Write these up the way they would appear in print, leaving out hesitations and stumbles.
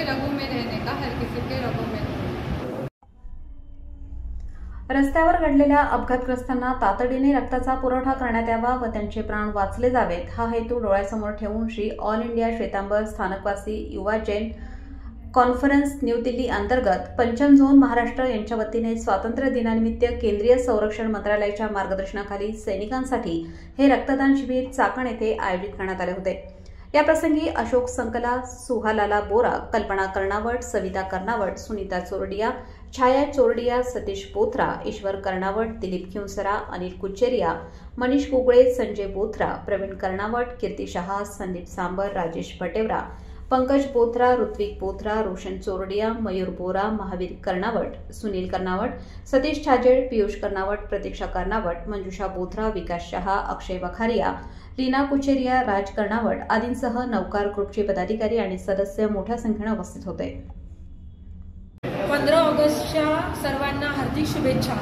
के रगों में रहने का, हर किसी के रगों में। रस्त्यावर घडलेल्या अपघातग्रस्तांना तातडीने रक्ताचा पुरवठा करण्यात यावा व त्यांचे प्राण वाचले जावेत हा हेतू डोळ्यासमोर ठेवून श्री ऑल इंडिया श्वेतांबर स्थानकवासी युवा जैन कॉन्फरन्स न्यू दिल्ली अंतर्गत पंचम झोन महाराष्ट्र यांच्या वतीने स्वातंत्र्य दिनानिमित्त केंद्रीय संरक्षण मंत्रालयाच्या मार्गदर्शनाखाली सैनिकांसाठी हे रक्तदान शिबिर चाकण येथे आयोजित करण्यात आले होते। या प्रसंगी अशोक संकला, सुहालाला बोरा, कल्पना कर्णावट, सविता कर्णावट, सुनीता चोरडिया, छाया चोरडिया, सतीश बोथरा, ईश्वर कर्णावट, दिलीप खिवसरा, अनिल कुचेरिया, मनीष कुगळे, संजय बोथरा, प्रवीण कर्णावट, कीर्ती शहा, संदीप सांबर, राजेश भटेवरा, पंकज बोथरा, ऋत्विक बोथरा, रोशन चोरडिया, मयूर बोरा, महावीर कर्णावट, सुनील कर्णावट, सतीश छाजेड, पियुष कर्णावट, प्रतीक्षा कर्णावट, मंजुषा बोथरा, विकास शहा, अक्षय वखारिया, लीना कुचेरिया, राज कर्णावट आदींसह नौकार ग्रुपचे पदाधिकारी आणि सदस्य मोठ्या संख्येने उपस्थित होते। 15 ऑगस्टच्या सर्वांना हार्दिक शुभेच्छा।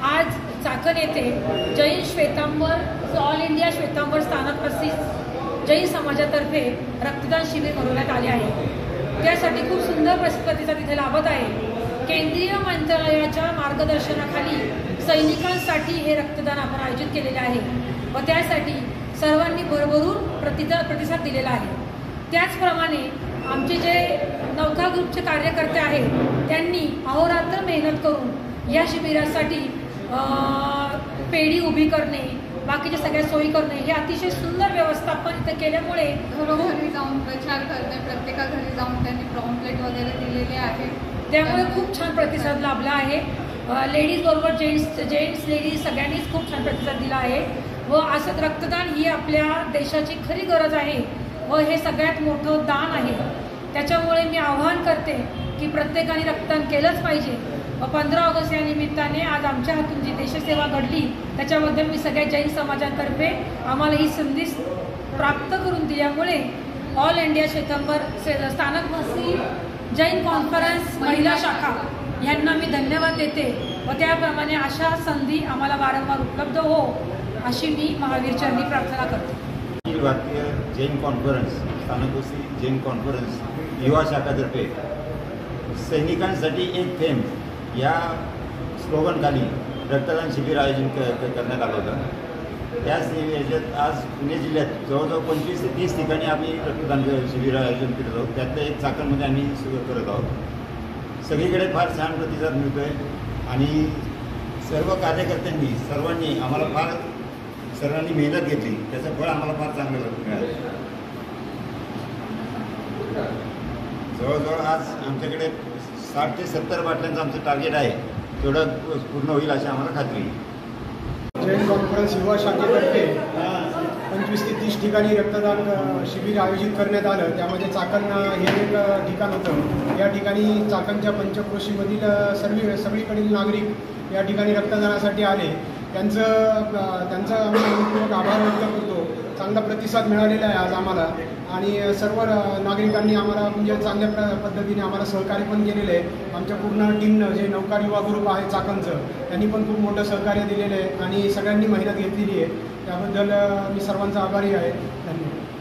आज चाकण येथे जैन श्वेतांबर ऑल इंडिया श्वेतांबर स्थानकवासी जैन समाजातर्फे रक्तदान शिबिर भरवण्यात आले आहे। त्यासाठी खूप सुंदर प्रतिसाद इथे लाभत आहे। केंद्रीय मंत्रालयाच्या मार्गदर्शनाखाली सैनिकांसाठी हे रक्तदान आपण आयोजित केलेले आहे व त्यासाठी सर्वांनी भरभरून प्रतिसाद दिलेला आहे। त्याचप्रमाणे आमचे जे नौका ग्रुपचे कार्यकर्ते आहेत त्यांनी अहोरात्र मेहनत करून या शिबिरासाठी पेढी उभी करणे, बाकीच्या सगळ्या सोयी करणे हे अतिशय सुंदर व्यवस्थापन इथे केल्यामुळे घरोघरी जाऊन प्रचार करणे, प्रत्येका घरी जाऊन त्यांनी पॉम्पलेट वगैरे दिलेले आहे। त्यामुळे खूप छान प्रतिसाद लाभला आहे। लेडीज बरोबर जेंट्स लेडीज सगळ्यांनीच खूप छान प्रतिसाद दिला आहे व असं रक्तदान ही आपल्या देशाची खरी गरज आहे व हे सगळ्यात मोठं दान आहे। त्याच्यामुळे मी आवाहन करते की प्रत्येकाने रक्तदान केलंच पाहिजे व 15 ऑगस्ट या निमित्ताने आज आमच्या हातून जी देशसेवा घडली त्याच्याबद्दल मी सगळ्या जैन समाजातर्फे आम्हाला ही संधी प्राप्त करून दिल्यामुळे all India Shvetambar Sthanakvasi Jain conference महिला शाखा यांना मी धन्यवाद देते व त्याप्रमाणे अशा संधी आम्हाला वारंवार उपलब्ध हो अशी मी महावीर चरणी प्रार्थना करते। भारतीय जैन कॉन्फरन्स स्थानकवासी जैन कॉन्फरन्स युवा शाखातर्फे सैनिकांसाठी एक थेंब या स्लोगनखाली रक्तदान शिबिर आयोजन करण्यात आलं होतं। त्याच याच्यात आज पुणे जिल्ह्यात जवळजवळ 25 ते 30 ठिकाणी आम्ही रक्तदान शिबिर आयोजन करत आहोत। त्यातलं एक चाकणमध्ये आम्ही सुरू करत आहोत। सगळीकडे फार छान प्रतिसाद मिळतो आहे आणि सर्व कार्यकर्त्यांनी सर्वांनी आम्हाला सर्वांनी मेहनत घेतली, त्याचं फळ आम्हाला फार चांगलं मिळालं। जवळजवळ आज आमच्याकडे 60 ते 70 बाटल्यांचं आमचं टार्गेट आहे, तेवढं पूर्ण होईल अशी आम्हाला खात्री आहे। जैन कॉन्फरन्स युवा शाखेतर्फे 25 ते 30 ठिकाणी रक्तदान शिबिर आयोजित करण्यात आलं। त्यामध्ये चाकण हे एक ठिकाण होतं। या ठिकाणी चाकणच्या पंचक्रोशीमधील सगळीकडील नागरिक या ठिकाणी रक्तदानासाठी आले। त्यांचा आम्ही मनपूर्वक आभार व्यक्त करतो। चांगला प्रतिसाद मिळालेला आहे आज आम्हाला आणि सर्व नागरिकांनी आम्हाला म्हणजे चांगल्या पद्धतीने आम्हाला सहकार्य पण केलेलं आहे। आमच्या पूर्ण टीमनं जे नौकार युवा ग्रुप आहे चाकणचं त्यांनी पण खूप मोठं सहकार्य दिलेलं आहे आणि सगळ्यांनी मेहनत घेतलेली आहे। त्याबद्दल मी सर्वांचा आभारी आहे। धन्यवाद।